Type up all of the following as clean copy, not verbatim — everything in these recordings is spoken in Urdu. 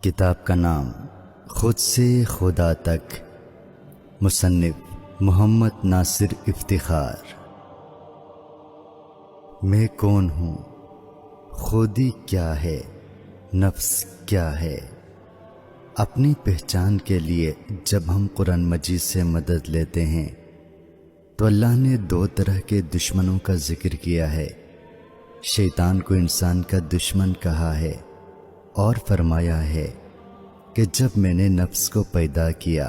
کتاب کا نام خود سے خدا تک، مصنف محمد ناصر افتخار۔ میں کون ہوں، خودی کیا ہے، نفس کیا ہے؟ اپنی پہچان کے لیے جب ہم قرآن مجید سے مدد لیتے ہیں تو اللہ نے دو طرح کے دشمنوں کا ذکر کیا ہے۔ شیطان کو انسان کا دشمن کہا ہے اور فرمایا ہے کہ جب میں نے نفس کو پیدا کیا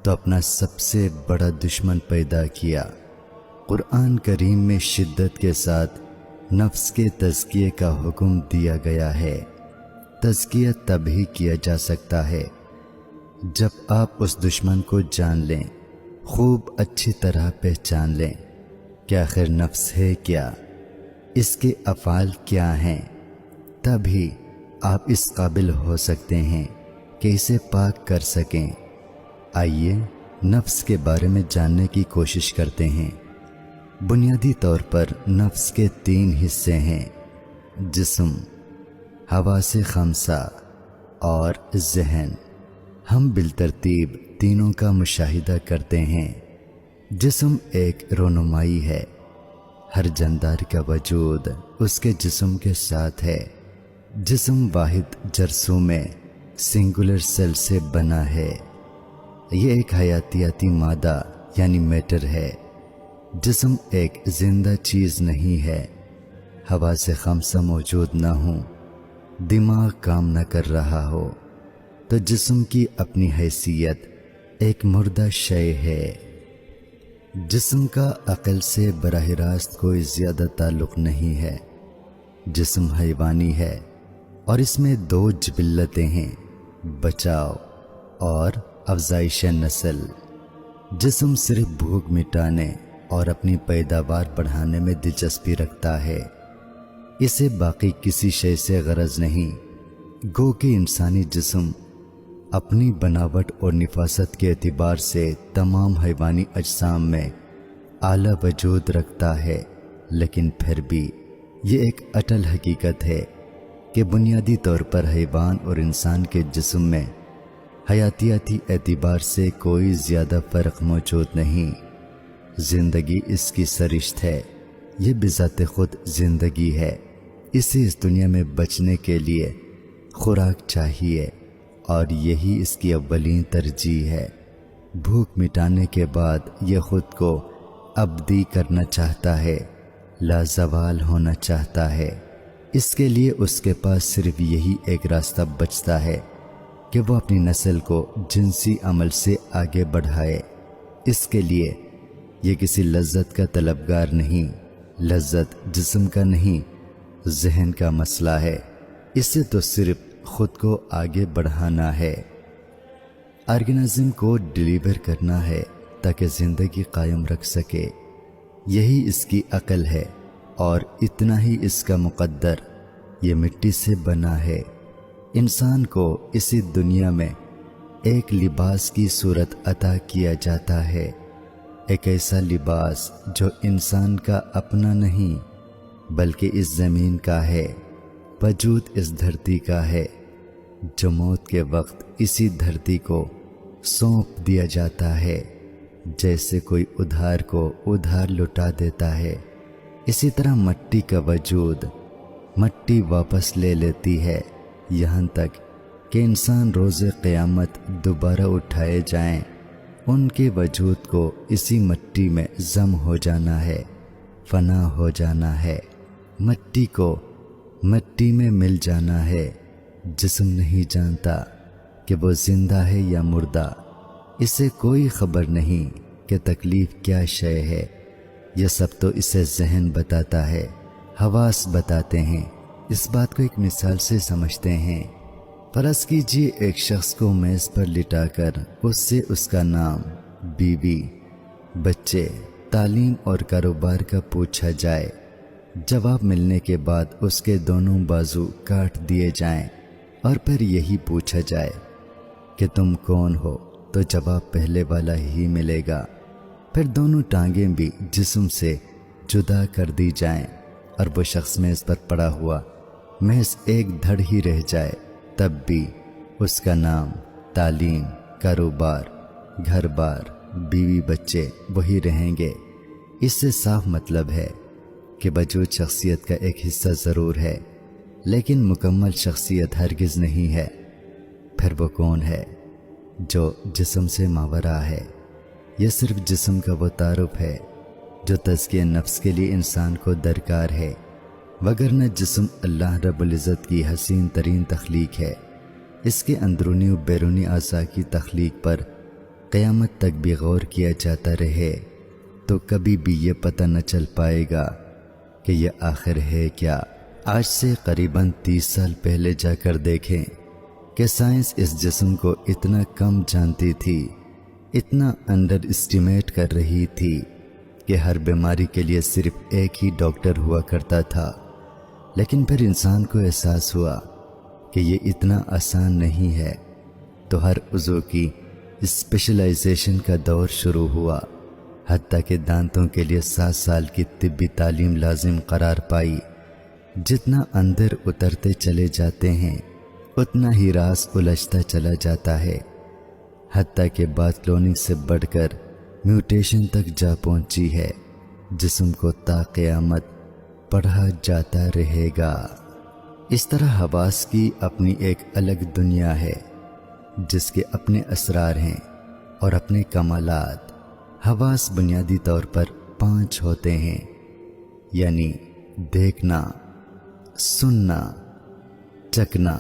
تو اپنا سب سے بڑا دشمن پیدا کیا۔ قرآن کریم میں شدت کے ساتھ نفس کے تزکیے کا حکم دیا گیا ہے۔ تزکیہ تب ہی کیا جا سکتا ہے جب آپ اس دشمن کو جان لیں، خوب اچھی طرح پہچان لیں کہ آخر نفس ہے کیا، اس کے افعال کیا ہیں، تب ہی آپ اس قابل ہو سکتے ہیں کہ اسے پاک کر سکیں۔ آئیے نفس کے بارے میں جاننے کی کوشش کرتے ہیں۔ بنیادی طور پر نفس کے 3 حصے ہیں: جسم، حواس خمسہ اور ذہن۔ ہم بالترتیب تینوں کا مشاہدہ کرتے ہیں۔ جسم ایک رونمائی ہے، ہر جاندار کا وجود اس کے جسم کے ساتھ ہے۔ جسم واحد جرثوم میں سنگولر سیل سے بنا ہے۔ یہ ایک حیاتیاتی مادہ یعنی میٹر ہے۔ جسم ایک زندہ چیز نہیں ہے۔ حواس خمسہ موجود نہ ہوں، دماغ کام نہ کر رہا ہو تو جسم کی اپنی حیثیت ایک مردہ شے ہے۔ جسم کا عقل سے براہ راست کوئی زیادہ تعلق نہیں ہے۔ جسم حیوانی ہے اور اس میں 2 جبلتیں ہیں: بچاؤ اور افزائش نسل۔ جسم صرف بھوک مٹانے اور اپنی پیداوار بڑھانے میں دلچسپی رکھتا ہے، اسے باقی کسی شے سے غرض نہیں۔ گو کہ انسانی جسم اپنی بناوٹ اور نفاست کے اعتبار سے تمام حیوانی اجسام میں اعلیٰ وجود رکھتا ہے، لیکن پھر بھی یہ ایک اٹل حقیقت ہے کہ بنیادی طور پر حیوان اور انسان کے جسم میں حیاتیاتی اعتبار سے کوئی زیادہ فرق موجود نہیں۔ زندگی اس کی سرشت ہے، یہ بذات خود زندگی ہے۔ اسے اس دنیا میں بچنے کے لیے خوراک چاہیے اور یہی اس کی اولین ترجیح ہے۔ بھوک مٹانے کے بعد یہ خود کو ابدی کرنا چاہتا ہے، لازوال ہونا چاہتا ہے۔ اس کے لیے اس کے پاس صرف یہی ایک راستہ بچتا ہے کہ وہ اپنی نسل کو جنسی عمل سے آگے بڑھائے۔ اس کے لیے یہ کسی لذت کا طلبگار نہیں، لذت جسم کا نہیں، ذہن کا مسئلہ ہے۔ اسے تو صرف خود کو آگے بڑھانا ہے، آرگنزم کو ڈیلیور کرنا ہے تاکہ زندگی قائم رکھ سکے۔ یہی اس کی عقل ہے اور اتنا ہی اس کا مقدر۔ یہ مٹی سے بنا ہے۔ انسان کو اسی دنیا میں ایک لباس کی صورت عطا کیا جاتا ہے، ایک ایسا لباس جو انسان کا اپنا نہیں بلکہ اس زمین کا ہے، وجود اس دھرتی کا ہے، جو موت کے وقت اسی دھرتی کو سونپ دیا جاتا ہے۔ جیسے کوئی ادھار کو ادھار لوٹا دیتا ہے، اسی طرح مٹی کا وجود مٹی واپس لے لیتی ہے، یہاں تک کہ انسان روز قیامت دوبارہ اٹھائے جائیں، ان کے وجود کو اسی مٹی میں ضم ہو جانا ہے، فنا ہو جانا ہے، مٹی کو مٹی میں مل جانا ہے۔ جسم نہیں جانتا کہ وہ زندہ ہے یا مردہ، اسے کوئی خبر نہیں کہ تکلیف کیا شے ہے، یہ سب تو اسے ذہن بتاتا ہے، حواس بتاتے ہیں۔ اس بات کو ایک مثال سے سمجھتے ہیں۔ فرض کیجیے ایک شخص کو میز پر لٹا کر اس سے اس کا نام، بیوی، بچے، تعلیم اور کاروبار کا پوچھا جائے۔ جواب ملنے کے بعد اس کے دونوں بازو کاٹ دیے جائیں اور پھر یہی پوچھا جائے کہ تم کون ہو، تو جواب پہلے والا ہی ملے گا۔ پھر دونوں ٹانگیں بھی جسم سے جدا کر دی جائیں اور وہ شخص میز پر پڑا ہوا محض ایک دھڑ ہی رہ جائے، تب بھی اس کا نام، تعلیم، کاروبار، گھر بار، بیوی بچے وہی رہیں گے۔ اس سے صاف مطلب ہے کہ وجود شخصیت کا ایک حصہ ضرور ہے، لیکن مکمل شخصیت ہرگز نہیں ہے۔ پھر وہ کون ہے جو جسم سے ماورا ہے؟ یہ صرف جسم کا وہ تعارف ہے جو تزکیہ نفس کے لیے انسان کو درکار ہے، وگرنہ جسم اللہ رب العزت کی حسین ترین تخلیق ہے۔ اس کے اندرونی و بیرونی اعضاء کی تخلیق پر قیامت تک بھی غور کیا جاتا رہے تو کبھی بھی یہ پتہ نہ چل پائے گا کہ یہ آخر ہے کیا۔ آج سے قریباً 30 سال پہلے جا کر دیکھیں کہ سائنس اس جسم کو اتنا کم جانتی تھی، اتنا انڈر اسٹیمیٹ کر رہی تھی کہ ہر بیماری کے لیے صرف ایک ہی ڈاکٹر ہوا کرتا تھا۔ لیکن پھر انسان کو احساس ہوا کہ یہ اتنا آسان نہیں ہے، تو ہر عضو کی اسپیشلائزیشن کا دور شروع ہوا، حتیٰ کہ دانتوں کے لیے 7 سال کی طبی تعلیم لازم قرار پائی۔ جتنا اندر اترتے چلے جاتے ہیں اتنا ہی راز الجھتا چلا جاتا ہے، حتیٰ کہ بات کلوننگ سے بڑھ کر میوٹیشن تک جا پہنچی ہے۔ جسم کو تا قیامت پڑھا جاتا رہے گا۔ اس طرح حواس کی اپنی ایک الگ دنیا ہے جس کے اپنے اسرار ہیں اور اپنے کمالات۔ حواس بنیادی طور پر 5 ہوتے ہیں، یعنی دیکھنا، سننا، چکھنا،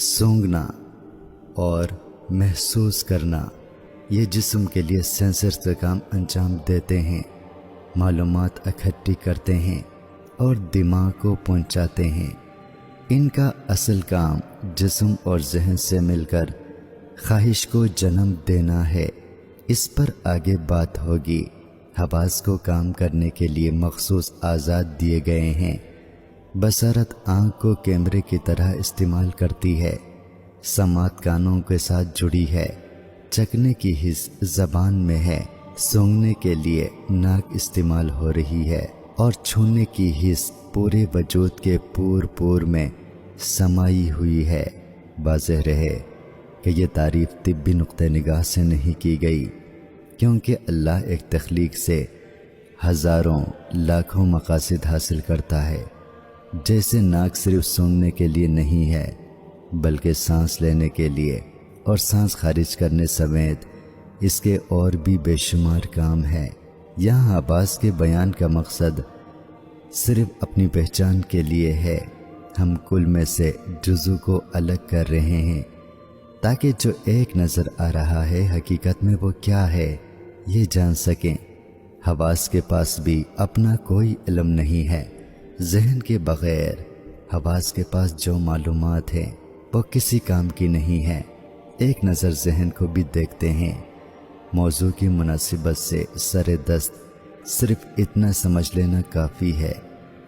سونگھنا اور محسوس کرنا۔ یہ جسم کے لیے سینسرز کا کام انجام دیتے ہیں، معلومات اکٹھی کرتے ہیں اور دماغ کو پہنچاتے ہیں۔ ان کا اصل کام جسم اور ذہن سے مل کر خواہش کو جنم دینا ہے۔ اس پر آگے بات ہوگی۔ حواس کو کام کرنے کے لیے مخصوص اعضاء دیے گئے ہیں۔ بصارت آنکھ کو کیمرے کی طرح استعمال کرتی ہے، سماعت کانوں کے ساتھ جڑی ہے، چکھنے کی حس زبان میں ہے، سونگھنے کے لیے ناک استعمال ہو رہی ہے اور چھونے کی حس پورے وجود کے پور میں سمائی ہوئی ہے۔ واضح رہے کہ یہ تعریف طبی نقطہ نگاہ سے نہیں کی گئی، کیونکہ اللہ ایک تخلیق سے ہزاروں لاکھوں مقاصد حاصل کرتا ہے۔ جیسے ناک صرف سونگھنے کے لیے نہیں ہے بلکہ سانس لینے کے لیے اور سانس خارج کرنے سمیت اس کے اور بھی بے شمار کام ہیں۔ یہاں حواس کے بیان کا مقصد صرف اپنی پہچان کے لیے ہے۔ ہم کل میں سے جزو کو الگ کر رہے ہیں تاکہ جو ایک نظر آ رہا ہے حقیقت میں وہ کیا ہے یہ جان سکیں۔ حواس کے پاس بھی اپنا کوئی علم نہیں ہے۔ ذہن کے بغیر حواس کے پاس جو معلومات ہیں وہ کسی کام کی نہیں ہے۔ ایک نظر ذہن کو بھی دیکھتے ہیں۔ موضوع کی مناسبت سے سر دست صرف اتنا سمجھ لینا کافی ہے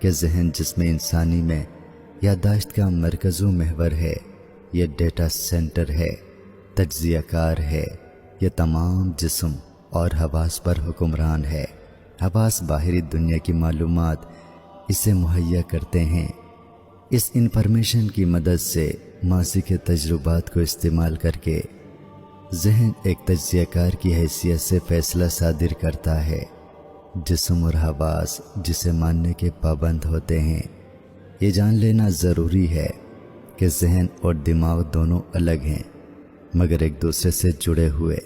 کہ ذہن جسم انسانی میں یادداشت کا مرکز و محور ہے، یہ ڈیٹا سینٹر ہے، تجزیہ کار ہے، یہ تمام جسم اور حواس پر حکمران ہے۔ حواس باہری دنیا کی معلومات اسے مہیا کرتے ہیں۔ اس انفارمیشن کی مدد سے ماضی کے تجربات کو استعمال کر کے ذہن ایک تجزیہ کار کی حیثیت سے فیصلہ صادر کرتا ہے۔ جسم اور حواس جسے ماننے کے پابند ہوتے ہیں۔ یہ جان لینا ضروری ہے کہ ذہن اور دماغ دونوں الگ ہیں مگر ایک دوسرے سے جڑے ہوئے۔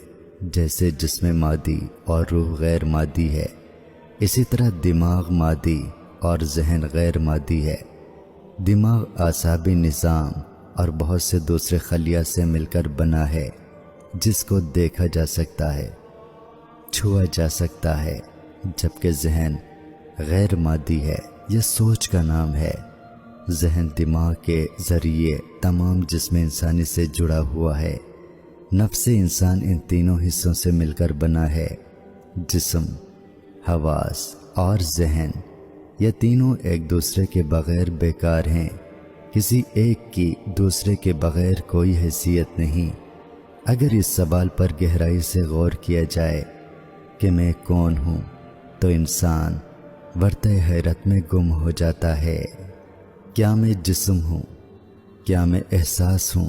جیسے جسم مادی اور روح غیر مادی ہے، اسی طرح دماغ مادی اور ذہن غیر مادی ہے۔ دماغ اعصابی نظام اور بہت سے دوسرے خلیہ سے مل کر بنا ہے، جس کو دیکھا جا سکتا ہے، چھوا جا سکتا ہے، جبکہ ذہن غیر مادی ہے، یہ سوچ کا نام ہے۔ ذہن دماغ کے ذریعے تمام جسم انسانی سے جڑا ہوا ہے۔ نفس انسان ان تینوں حصوں سے مل کر بنا ہے۔ جسم، حواس اور ذہن، یہ تینوں ایک دوسرے کے بغیر بیکار ہیں۔ کسی ایک کی دوسرے کے بغیر کوئی حیثیت نہیں۔ اگر اس سوال پر گہرائی سے غور کیا جائے کہ میں کون ہوں تو انسان ورطہ حیرت میں گم ہو جاتا ہے۔ کیا میں جسم ہوں؟ کیا میں احساس ہوں؟